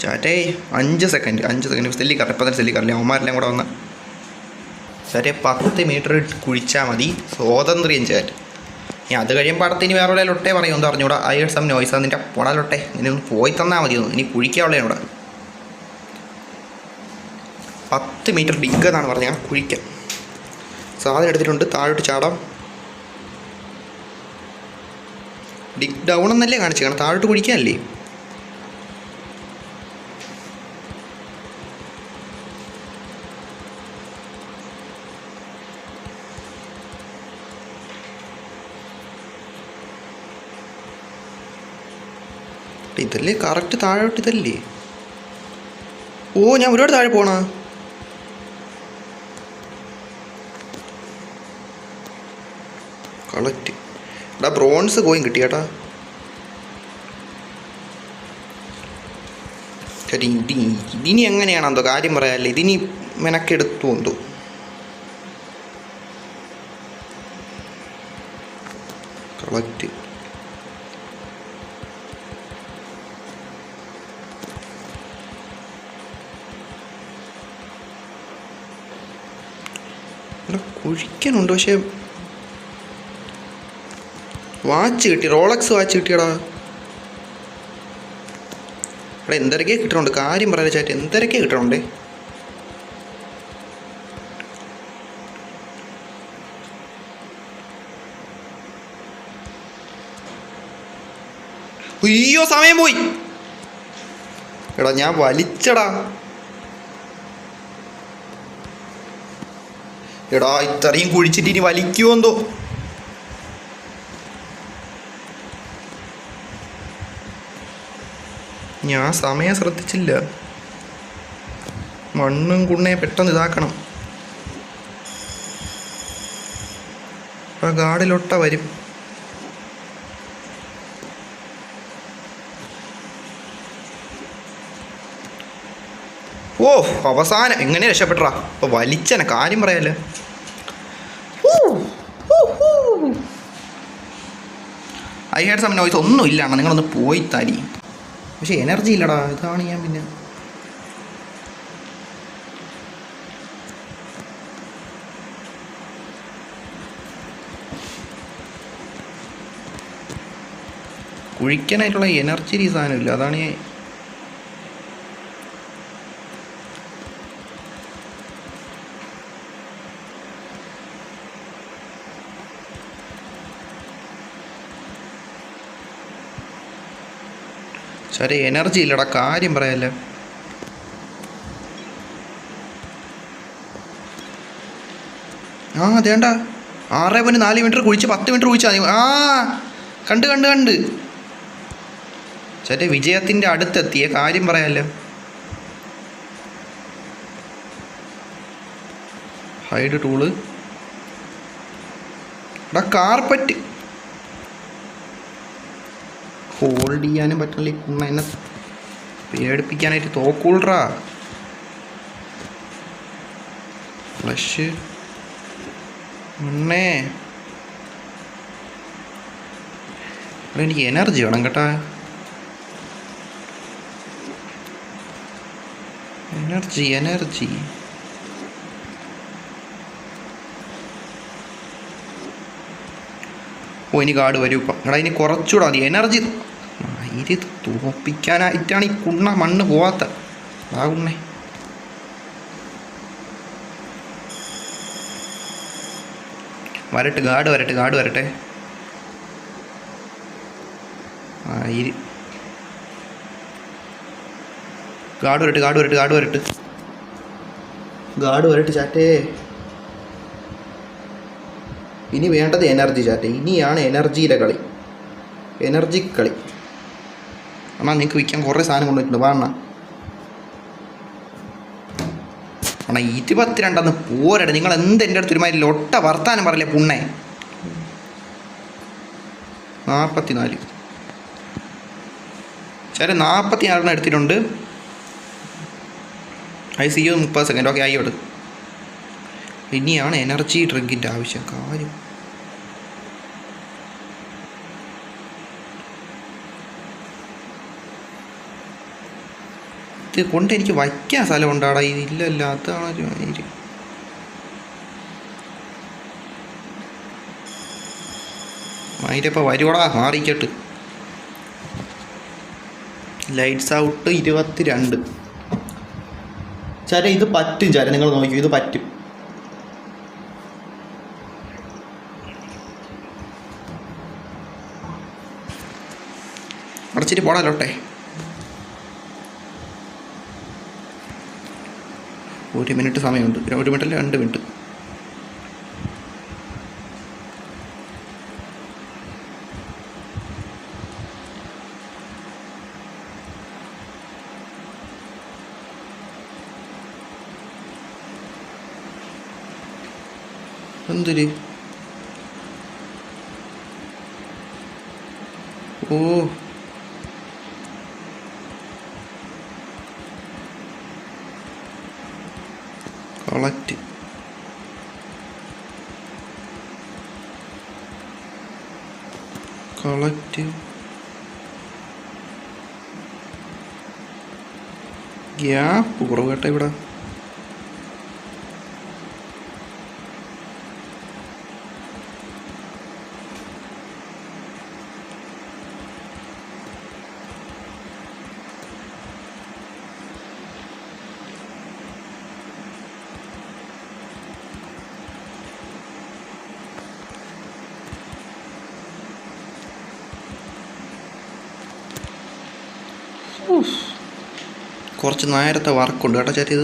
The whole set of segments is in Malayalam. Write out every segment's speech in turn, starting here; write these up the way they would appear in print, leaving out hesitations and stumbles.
ചാറ്റേ 5 സെക്കൻഡ് സെല്ലി കറ ഇപ്പം തന്നെ സെല്ലി കറില്ല അവന്മാരെല്ലാം കൂടെ വന്ന് ചാറ്റേ 10 മീറ്റർ കുഴിച്ചാൽ മതി സ്വാതന്ത്ര്യം ചാറ്റ്. ഇനി അത് കഴിയുമ്പോൾ അടുത്ത് ഇനി വേറെ എവിടെ ലൊട്ടേ പറയും ഒന്ന് അറിഞ്ഞൂടാ. I heard some noise. നിൻ്റെ പൊടാ ലൊട്ടെ ഇനി ഒന്ന് പോയി തന്നാൽ മതി. ഇനി കുഴിക്കാനുള്ളതാണ് ഇവിടെ. 10 മീറ്റർ ഡിഗ് എന്നാണ് പറഞ്ഞത്. ഞാൻ കുഴിക്കാം. സാധനം എടുത്തിട്ടുണ്ട്. താഴോട്ട് ചാടാം. ഡിഗ് ഡൗൺ എന്നല്ലേ കാണിച്ചു കാരണം താഴോട്ട് കുഴിക്കാനല്ലേ. ഇതല്ലേ കറക്റ്റ് താഴോട്ട് ഇതല്ലേ. ഓ ഞാൻ ഒരുപാട് താഴെ പോണ. കളക്ട് എടാ ബ്രോൺസ് കോയിൻ കിട്ടി ചേട്ടാ. ഇതിനി എങ്ങനെയാണോ എന്തോ കാര്യം പറയാല്ലേ. ഇതിനി മെനക്കെടുത്തു എന്തോ. കളക്ട് കുഴിക്കാനുണ്ട് പക്ഷേ വാച്ച് കിട്ടി. റോളക്സ് വാച്ച് കിട്ടിയടാ. ഇവിടെ എന്തൊക്കെ കിട്ടണുണ്ട് കാര്യം പറയാൻ ചാറ്റ്. എന്തൊക്കെ കിട്ടണുണ്ട്. അയ്യോ സമയം പോയി. എടാ ഞാൻ വലിച്ചടാ. എടാ ഇത്രയും കുഴിച്ചിട്ട് ഇനി വലിക്കുമോ എന്തോ. ഞാൻ സമയം ശ്രദ്ധിച്ചില്ല. മണ്ണും കുണ്ണെ പെട്ടെന്ന് ഇതാക്കണം. ആ ഗാർഡിലൊട്ട വരും. ഓ അവസാനം എങ്ങനെ രക്ഷപ്പെട്ടറാ. അപ്പോൾ വലിച്ചന കാര്യം പറയാല്ലേ. I heard some noise. ഒന്നും ഇല്ലാണ്. നിങ്ങളൊന്ന് പോയി തരി. പക്ഷെ എനർജി ഇല്ലടാ. ഇതാണ് ഞാൻ പിന്നെ കുഴിക്കാനായിട്ടുള്ള എനർജി സാധനമില്ല. അതാണ് ഞാൻ ശരി എനർജി ഇല്ലടാ കാര്യം പറയാല്ലേ. ആ അതേണ്ട 6.4 മീറ്റർ കുഴിച്ച് 10 മീറ്റർ കുഴിച്ചാൽ മതി. ആ കണ്ട് ചേട്ടേ വിജയത്തിൻ്റെ അടുത്തെത്തിയ കാര്യം പറയാല്ലോ. ഹൈഡ് ടൂള് എടാ കാർപ്പറ്റ് ഹോൾഡ് ചെയ്യാനും പറ്റില്ല. ഈ കുണ്ണ എന്നെ പേടിപ്പിക്കാനായിട്ട് തോക്കൂൾറാ. ഫ്ലഷ് ഉണ്ണേ. എനിക്ക് എനർജി വേണം കേട്ടാ. എനർജി ഓ ഇനി കാർഡ് വരും ഇപ്പം. എടാ ഇനി കുറച്ചുകൂടെ മതി എനർജി. ഇത് തോപ്പിക്കാനായിട്ടാണ് ഈ കുണ്ണ മണ്ണ് പോവാത്ത. ആ കുണ്ണേ വരട്ടെ ഗാർഡ് വരട്ടെ. ആ ഗാർഡ് വരട്ടെ ചാറ്റേ. ഇനി വേണ്ടത് എനർജി ചാറ്റേ. ഇനിയാണ് എനർജിയുടെ കളി. എനർജി കളി. അണ്ണാ നിങ്ങൾക്ക് വിൽക്കാൻ കുറേ സാധനം കൊണ്ടുവന്നിട്ടുണ്ട്. വാ അണ്ണാ. 22 പോരട്ടെ. നിങ്ങൾ എന്ത് എൻ്റെ അടുത്ത് ഒരുമാതിരി ലൊട്ട വർത്താനം പറയില്ലേ പുണ്ണേ. 44 ചേട്ടൻ 44 എടുത്തിട്ടുണ്ട്. ICU 30 second. ഓക്കെ ആയിയോട്. ഇനിയാണ് എനർജി ഡ്രിങ്കിൻ്റെ ആവശ്യം. കാര്യം ഇത് കൊണ്ട് എനിക്ക് വയ്ക്കാൻ സ്ഥലം ഉണ്ടാടാ. ഇല്ലല്ല, അതാണ് ഒരു മൈൻഡ്. മൈൻഡിപ്പോൾ വരുവടാ, മാറിക്കട്ട്. Lights out 22. ചാര ഇത് പറ്റും. ചാര നിങ്ങൾ നോക്കിയോ, ഇത് പറ്റും. അടച്ചിട്ട് പോടാലോട്ടെ. 1 മിനിറ്റ് സമയമുണ്ട്. 1 മിനിറ്റല്ല, 2 മിനിറ്റ്. എന്തൊരു ഓ കളക്ട്. ഗ്യാപ്പ് കുറവ് കേട്ടോ ഇവിടെ. കുറച്ച് നേരത്തെ വർക്കുണ്ട് കേട്ടോ ചേട്ടാ. ഇത്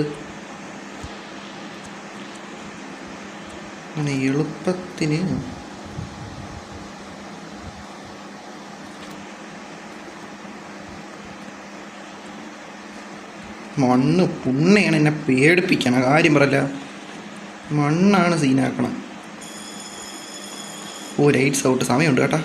അങ്ങനെ എളുപ്പത്തിന് മണ്ണ് പുണ്ണയാണ് എന്നെ പേടിപ്പിക്കണം. കാര്യം പറയല്ല, മണ്ണാണ് സീനാക്കണം. ഓ ലൈറ്റ്സ് ഔട്ട്. സമയമുണ്ട് കേട്ടാ.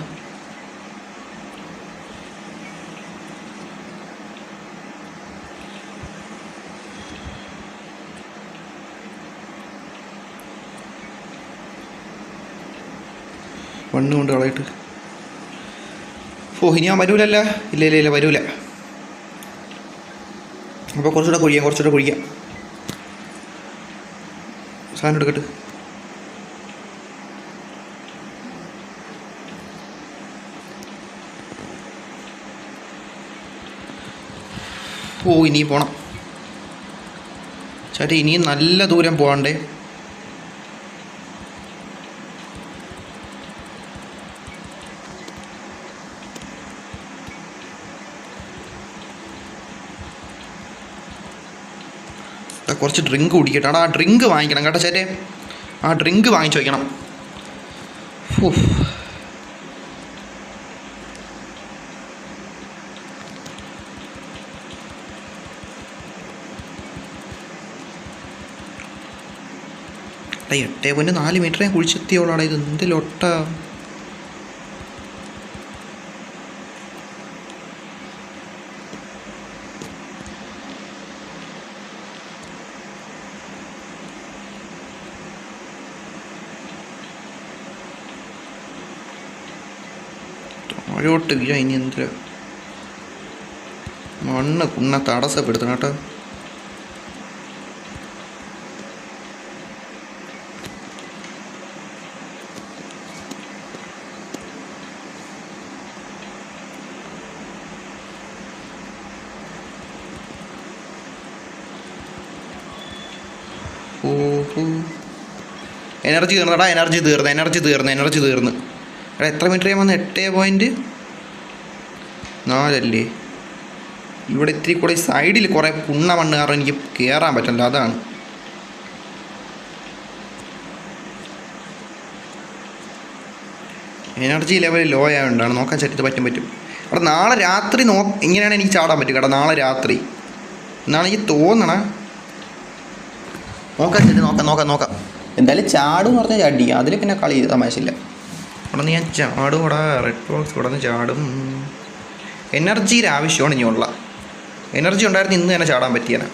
മണ്ണ് കൊണ്ട് കളയിട്ട്. ഓ ഇനി ഞാൻ വരൂലല്ല. ഇല്ല വരൂല. അപ്പോൾ കുറച്ചുകൂടെ കുഴിക്കാം. സാധനം എടുക്കട്ട്. ഓ ഇനി പോണം ചേട്ടാ. ഇനിയും നല്ല ദൂരം പോകണ്ടേ. കുറച്ച് ഡ്രിങ്ക് കുടിക്കട്ടെ. ആ ഡ്രിങ്ക് വാങ്ങിക്കണം കേട്ടോ ചേട്ടേ. ആ ഡ്രിങ്ക് വാങ്ങിച്ചു വയ്ക്കണം. എട്ടേ 8.4 മീറ്റർ ഞാൻ കുഴിച്ചെത്തിയോളാടാ. ഇത് എന്തിലൊട്ട. താഴോട്ട് വീഴാൻ ഇനി എന്തിനാ. മണ്ണ് കുണ്ണ തടസ്സപ്പെടുത്തണം കേട്ടോ. എനർജി തീർന്നടാ. എനർജി തീർന്ന്. എടാ എത്ര മീറ്റർ ഞാൻ വന്ന് 8.4 ഇവിടെ ഇത്തിരി കൂടെ സൈഡിൽ കുറേ പുണ്ണ മണ്ണ് കാരണം എനിക്ക് കയറാൻ പറ്റില്ല. അതാണ് എനർജി ലെവൽ ലോ ആയതുകൊണ്ടാണ്. നോക്കാൻ ചരിത്ത് പറ്റും. അവിടെ നാളെ രാത്രി ഇങ്ങനെയാണ് എനിക്ക് ചാടാൻ പറ്റും കേട്ടോ. നാളെ രാത്രി എന്നാണ് എനിക്ക് തോന്നണേ. നോക്കാം. എന്തായാലും ചാടും എന്ന് പറഞ്ഞാൽ ചാടി. അതിൽ പിന്നെ കളി തമാശയില്ല. അവിടെ നിന്ന് ഞാൻ ചാടും. ഇവിടെ റെഡ് ബോക്സ് ഇവിടെ നിന്ന് ചാടും. എനർജിയുടെ ആവശ്യമാണ് ഇനിയുള്ള. എനർജി ഉണ്ടായിരുന്നു ഇന്ന് തന്നെ ചാടാൻ പറ്റിയാണ്.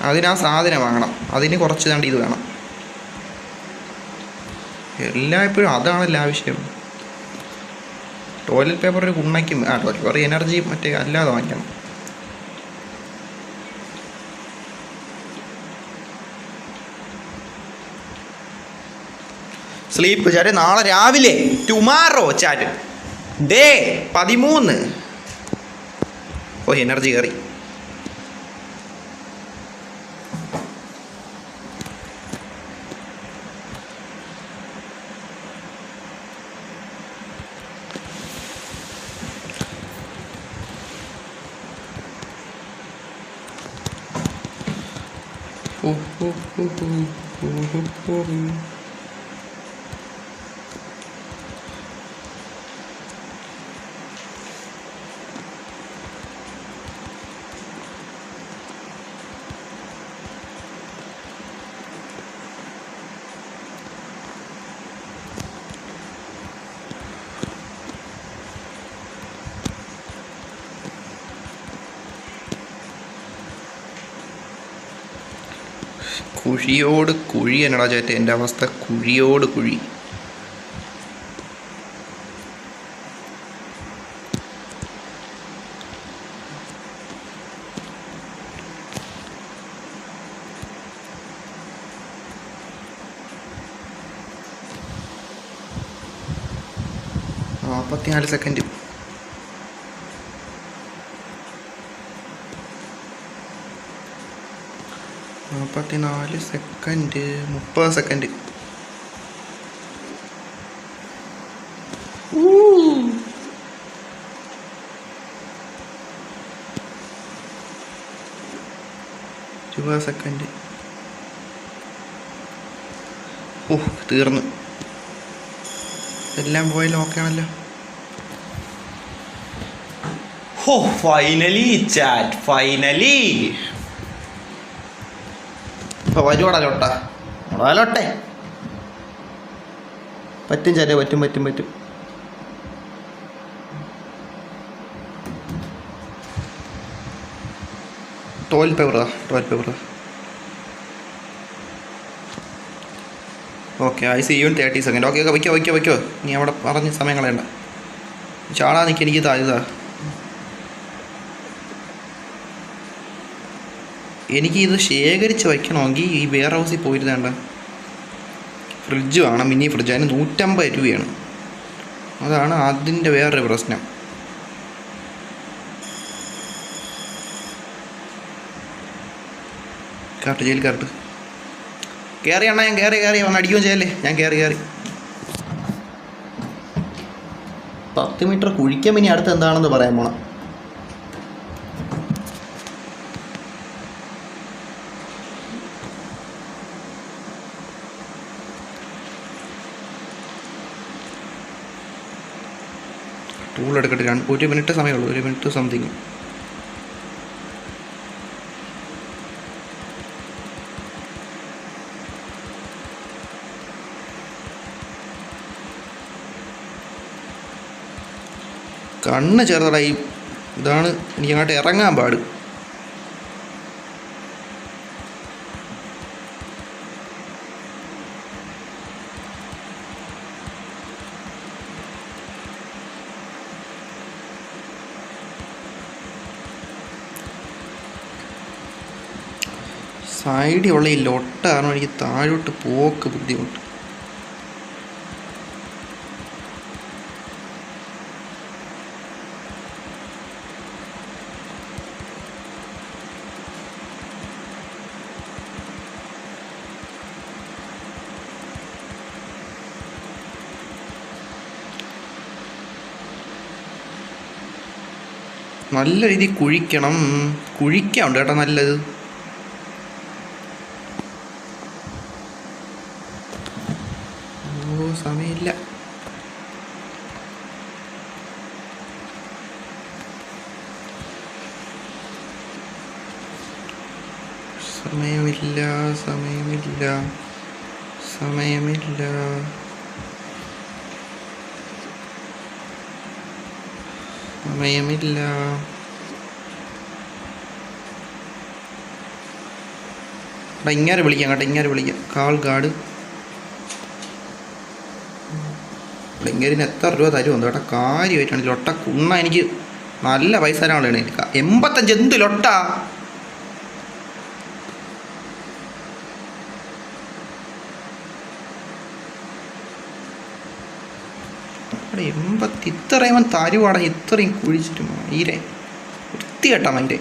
അതിന് ആ സാധനം വാങ്ങണം. അതിന് കുറച്ച് താണ്ടി ഇത് വേണം. എല്ലായ്പ്പോഴും അതാണല്ലോ ആവശ്യം. ടോയ്ലറ്റ് പേപ്പർ ഒരു കുണ്ണയ്ക്കും ടോയ്ലറ്റ് പേപ്പർ എനർജി മറ്റേ അല്ലാതെ വാങ്ങിക്കണം. സ്ലീപ്പ് ചാറ്റ് നാളെ രാവിലെ ടുമാറോ ചാറ്റ് ഡേ 13. ഓ എനർജി കയറി. കുഴിയോട് കുഴി എന്നടാ ചേട്ടൻ എൻ്റെ അവസ്ഥ. കുഴിയോട് കുഴി. നാൽപ്പത്തിനാല് സെക്കൻഡ്. നാൽപ്പത്തിനാല് സെക്കൻഡ്. 30 സെക്കൻഡ്. സെക്കൻഡ്. ഓ തീർന്നു. എല്ലാം പോയാലും ഓക്കെ ആണല്ലോ. ഹോ ഫൈനലി ചാറ്റ്, ഫൈനലി. ഇപ്പോൾ വരുവാടാ ലോട്ട. ലോട്ടെ പറ്റും ചാറ്റേ, പറ്റും പറ്റും പറ്റും. ടോയ്ലറ്റ് പേപ്പറാ, ടോയ്ലറ്റ് പേപ്പറാ. Okay I see you 30 second. Okay okay വയ്ക്കോ വയ്ക്കോ വയ്ക്കോ. നീ അവിടെ പറഞ്ഞ് സമയം കളയണ്ട. ചാടാ നിൽക്കി. എനിക്ക് ഇതാ എനിക്കിത് ശേഖരിച്ച് വയ്ക്കണമെങ്കിൽ ഈ വെയർ ഹൗസിൽ പോയിരുന്നേണ്ട. ഫ്രിഡ്ജ് വേണം, മിനി ഫ്രിഡ്ജ്. അതിന് 150 രൂപയാണ്. അതാണ് അതിൻ്റെ വേറൊരു പ്രശ്നം. കറക്റ്റ് ജയിൽ കറക്റ്റ് കയറി അണ്ണാ. ഞാൻ കയറി വന്ന് അടിക്കുകയും ചെയ്യല്ലേ. ഞാൻ കയറി 10 മീറ്റർ കുഴിക്കാൻ. ഇനി അടുത്ത് എന്താണെന്ന് പറയാൻ പോണം. ടൂൾ എടുക്കട്ടെ. 1 മിനിറ്റ് സമയമുള്ളൂ. 1 minute something. കണ്ണ് ചെറുതായി. ഇതാണ് എനിക്ക് അങ്ങോട്ട് ഇറങ്ങാൻ പാട്. സൈഡിലുള്ള ഈ ലൊട്ട കാരണം എനിക്ക് താഴോട്ട് പോക്ക് ബുദ്ധിമുട്ട്. നല്ല രീതിയിൽ കുഴിക്കണം. കുഴിക്കാണ്ട് കേട്ടോ നല്ലത്. സമയമില്ല. സമയമില്ല സമയമില്ല സമയമില്ല. സമയമില്ല. ഇങ്ങനെ വിളിക്കാം കേട്ടോ. ഇങ്ങനെ വിളിക്കാം. Call guard. ഇങ്ങനെ എത്ര രൂപ തരുമെന്ന് കേട്ടോ. കാര്യമായിട്ടാണ്. ലൊട്ട കുണ്ണ എനിക്ക് നല്ല പൈസ തരാനുള്ള എനിക്ക് 85. എന്ത് ലൊട്ട. അവിടെ ഇത്രയും തരുവാട ഇത്രയും കുഴിച്ചിട്ടും ഈരെ വൃത്തികെട്ടാ മൈൻഡ്